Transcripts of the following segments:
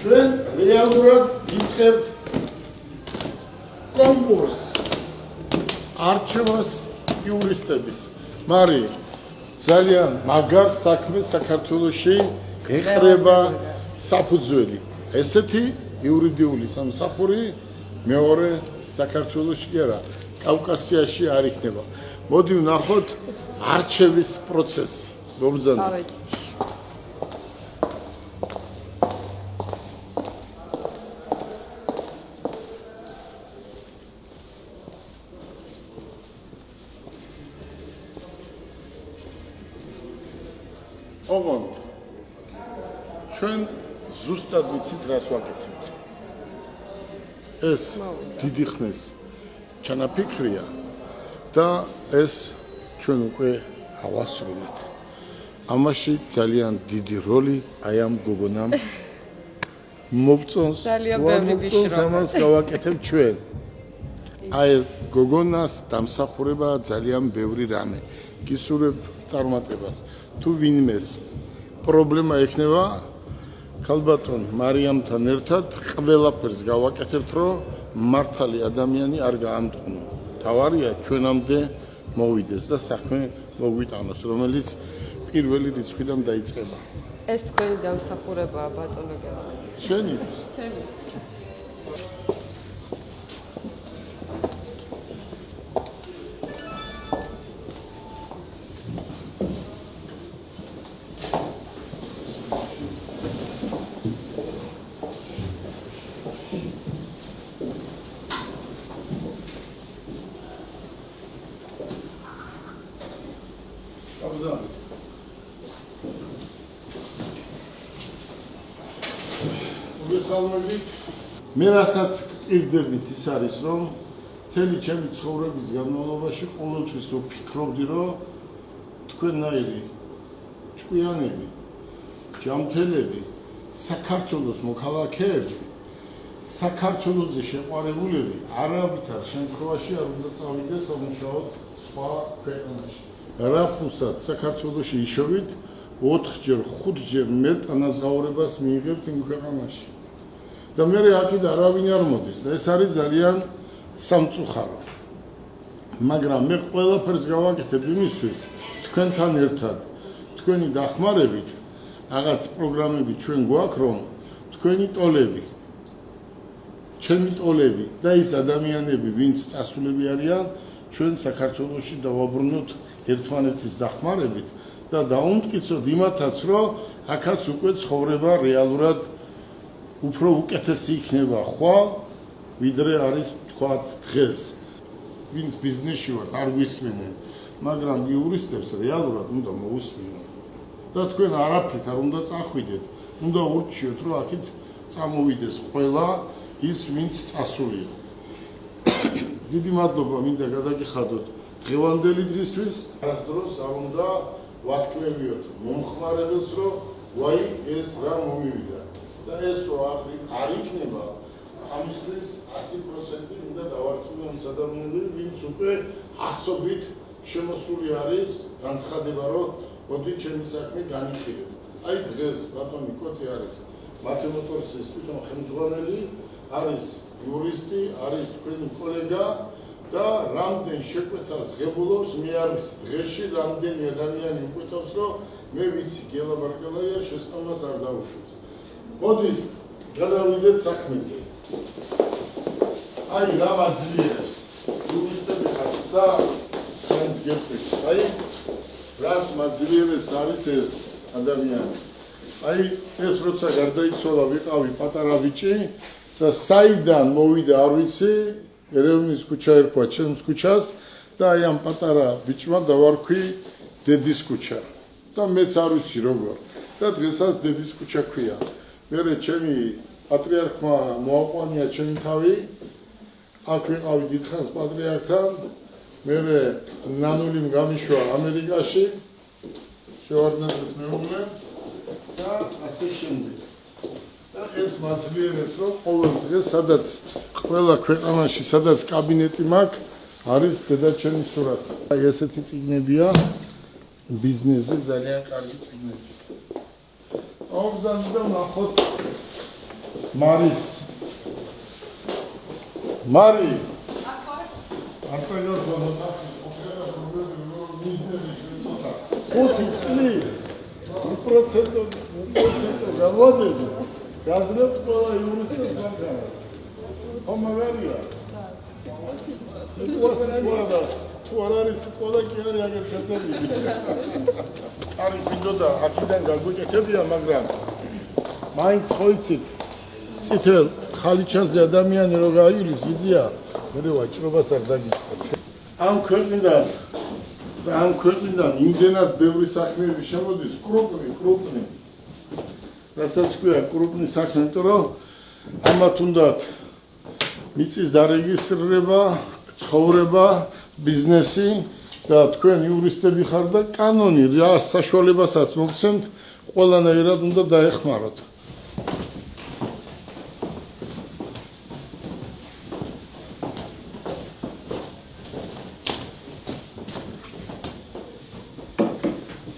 ჩვენ რეალურად ვიწყებთ კონკურსს არჩევას იურისტების. მარი ძალიან მაგარ საქმე საქართველოში ეხრება საფუძველი. ესეთი იურიდიული სამსახური მეორე საქართველოში კი არა, კავკასიაში არ იქნება. მოდი ვნახოთ არჩევის პროცესი. მოგზაურობთ. ოღონდ ჩვენ ზუსტად ვიცით რას ვაკეთებთ. ეს დიდი ხნის ჩანაფიქრია და ეს ჩვენ უკვე ავასრულეთ. ამაში ძალიან დიდი როლი აი ამ გოგონამ მოგწონს. ამას გავაკეთებ ჩვენ. აი გოგონას დამსახურება ძალიან ბევრი რამე. გისურვებ წარმატებას. თუ ვინმეს პრობლემა ექნება ქალბატონ მარიამთან ერთად ყველაფერს გავაკეთებთ, რომ მართალი ადამიანი არ გაამტყნო. თავარია ჩვენამდე მოვიდეს და საქმე მოგვიტანოს, რომელიც პირველი რიცხვიდან დაიწყება. ეს თქვენი დამსახურებაა ბატონო გელავა. შენიც? ჩემიც. მე რასაც გყირდებით ის არის, რომ მთელი ჩემი ცხოვრების განმავლობაში ყოველთვის ვფიქრობდი, რომ თქვენნაირი ჭკვიანები, ჯანმრთელები, საქართველოს მოქალაქეები, საქართველოზე შეყვარებულები არავითარ შემთხვევაში არ უნდა წავიდეს სამუშაოდ სხვა ქვეყანაში. რაფუსაც საქართველოში იშოვით 4-ჯერ, 5-ჯერ მეტ ანაზღაურებას მიიღებთ იმ ქვეყანაში. და მე აქეთ არავინ არ მოდის და ეს არის ძალიან სამწუხარო. მაგრამ მე ყველაფერს გავაკეთებ იმისთვის, თქვენთან ერთად, თქვენი დახმარებით, რაღაც პროგრამები ჩვენ გვაქვს, რომ თქვენი ტოლები, ჩემი ტოლები და ის ადამიანები, ვინც წასულები არიან, ჩვენ საქართველოში დავაბრუნოთ ერთმანეთის დახმარებით და დაუმტკიცოთ იმათაც, რომ აქაც უკვე ცხოვრება რეალურად უფრო უკეთესი იქნება ხვალ, ვიდრე არის თქვათ დღეს. ვინც ბიზნესში ვართ, არ გვისმენენ, მაგრამ იურისტებს რეალურად უნდა მოусმინონ. და თქვენ არაფრით არ უნდა წახვიდეთ, უნდა ურჩიოთ, რომ აქეთ წამოვიდეს ყველა ის, ვინც წასულია. დიდი მადლობა მინდა გადაგიხადოთ დღევანდელი დღისთვის. არასდროს არ უნდა ვათქმევიოთ მომხმარებელს, რომ ვაი ეს რა მომივიდა. და ეს რო არ იქნება, ამისთვის 100% უნდა დავარწმუნო ის ადამიანები, ვინც უკვე ასობით შემოსული არის, განცხადება, რომ მოდი ჩემი საქმე განიხილეთ. აი დღეს ბატონი კოტი არის მათემატიკის თვითონ ხელმძღვანელი, არის იურისტი, არის თქვენი კოლეგა და რამდენ შეკვეთას ღებულობს, მე არ ვიცი დღეში რამდენი ადამიანი მკვეთავს, რომ მე ვიცი გელა ბარკალაია შესწავლას არ დაუშვებს. მოდის გადავიდეთ საქმეზე. აი რა მაძლიერებს იურისტები ხართ და ჩვენც გეტყვით. აი რას მაძლიერებს არის ეს ადამიანი. აი ეს როცა გარდაიცვალა ვიყავი პატარა ბიჭი და საიდან მოვიდა არ ვიცი, ერევნის ქუჩა ერქვა ჩემს ქუჩას და აი ამ პატარა ბიჭმა დავარქვი დედის ქუჩა და მეც არ ვიცი როგორ და დღესაც დედის ქუჩა ქვია. მერე ჩემი პატრიარქმა მოაყვანია ჩემი თავი, აქ ვიყავი დიდხანს პატრიარქთან, მერე ნანულიმ გამიშვა ამერიკაში, შევარდნაძეს მეუღლე და ასე შემდეგ. და ეს მაძლიერებს, რომ ყოველ დღეს, სადაც ყველა ქვეყანაში, სადაც კაბინეტი მაქვს, არის დედაჩემის სურათი. აი ესეთი წიგნებია ბიზნესზე ძალიან კარგი წიგნები. Omzanda nahot მარი ხუთი წლის უპროცენტო გამოდები გაზრდებ ყველა იურისტებს მაგარას ხომავერია სიტუაცია თუ არ არის ყველა კი არის აგერ შეწევილი არის ვიდოდა აქედან გაგვიკეთებია მაგრამ მაინც ხო იცით წითელ ხალიჩაზე ადამიანი რო გაივლის ვიძია მე ვაჭრობას არ დაგიწყებ ამ ქვეყნიდან იმდენად ბევრი საქმეები შემოდის კრუპნი რასაც ქვია კრუპნი საქმე იმიტომ რომ ამათ უნდათ მიწის დარეგისტრირება ცხოვრება ბიზნესი და თქვენ იურისტები ხარ და კანონი რა საშუალებასაც მოგცემთ ყველანაირად უნდა დაეხმაროთ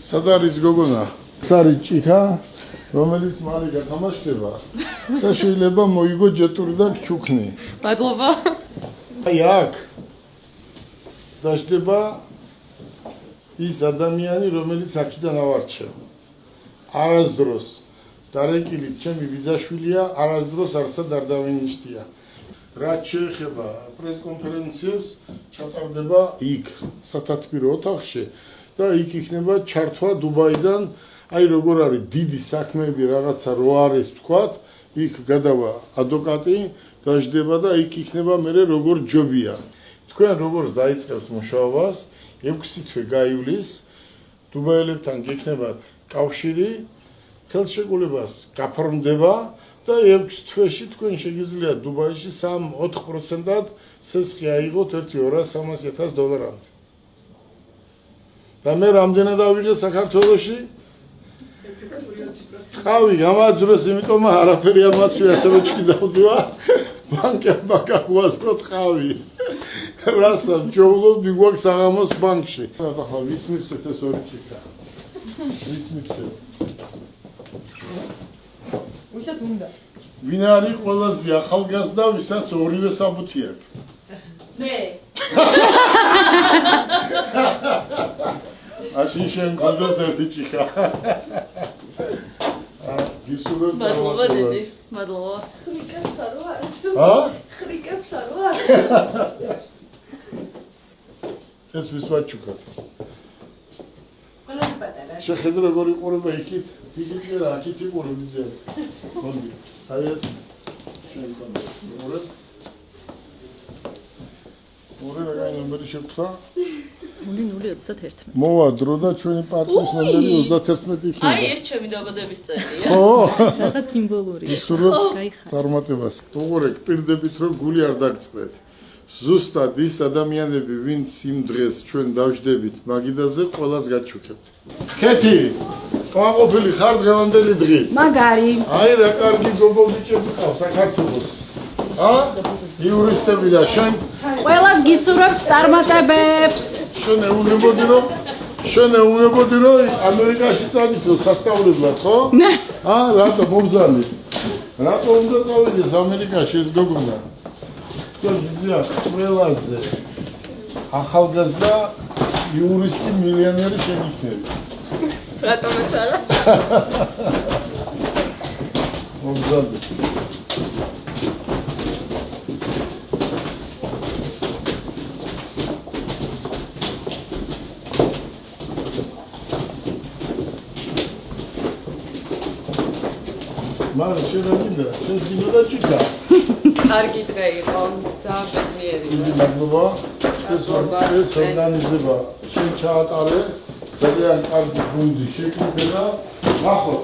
სად არის გოგონა? ეს არის ჭიქა, რომელიც მალე გათამაშდება და შეიძლება მოიგო ჯეტური და ჩუქნი. მადლობა. აი აქ დაждდება ის ადამიანი, რომელიც აქედან ავარჩევ. არასდროს დარეკილით ჩემი ბიძაშვილია, არასდროს არსად არ დავინიშნია. რაც შეეხება პრესკონფერენციებს, ჩატარდება იქ, სათათბირო ოთახში. და იქ იქნება ჩართვა დუბაიდან, აი როგორ არის დიდი საქმეები რაღაცა რო არის თქვათ, იქ გადავა ადვოკატი, დაждდება და იქ იქნება მე როგორ ჯობია. თქვენ როგორც დაიწყებთ მუშაობას, 6 თვე გაივლის, დუბაელებთან გექნებათ კავშირი, ხელშეკრულებას გაფორმდება და 6 თვეში თქვენ შეგიძლიათ დუბაიში 3-4%-ად სესხი აიღოთ $1,200,000-300,000-მდე. და მე რამდენად ავიღე საქართველოში? წყავი გამაძვრეს, იმიტომ არაფერი არ მაცვია, ასევე ჩქიდავდია, ბანკებმა გაგვასწრო წყავი. რასაც ჯოვლობ მიგვაქვს საღამოს ბანკში. ახლა ვის მივცეთ ეს ორი ჭიქა? ვის მივცეთ? ვისაც უნდა? ვინ არის ყველაზე ახალგაზრდა, ვისაც ორივე საბუთი აქვს? მე. Așa și în concertică. Gisurat მადლობა დიდი. მადლობა. ხრიკებს არ ვარ. Ha? ხრიკებს არ ვარ. ეს ვისვაჩუკა. ყველას პატარა. შეხედე როგორი ყურება იქით, იქით რა, აქით იყურები ძერ. მოდი. აი ეს შენ კონდიციონერი. ორი რაღაცა ნომერი შევქვა. 0-0-21. მოვა დრო და ჩვენი პარტიის ნომერი 31 იქნება. აი ეს ჩემი დაბადების წელია. ხო. რაღაც სიმბოლურია. ისურვებ გაიხარ. წარმატებას. უყურე, პირდებით რომ გული არ დაგწყდეთ. ზუსტად ის ადამიანები, ვინც იმ დღეს ჩვენ დავждებით მაგიდაზე, ყველას გაჩუქებთ. ქეთი, ყაყოფილი ხარ დღევანდელი დღე. მაგარი. აი რა კარგი გოგო-ბიჭები ყავს საქართველოს. იურისტები და შენ ყველას გისურვებთ წარმატებებს. შენ ეუბნებოდი რომ ამერიკაში წავიდო სასწავლებლად, ხო? ნე. რატო მომზადე? რატო უნდა წავიდეს ამერიკაში ეს გოგონა? თქვენ ვიზია ყველაზე ახალგაზრდა იურისტი მილიონერი შენიშნები. რატომაც არა? მომზადე. მარა შეიძლება შეიძლება ჭიქა. კარგი დღე იყო, ძალიან ბედნიერი. დიდი მადლობა. ეს ორგანიზება შენ ჩაატარე ძალიან კარგი გუნდი შექმნა და ნახოთ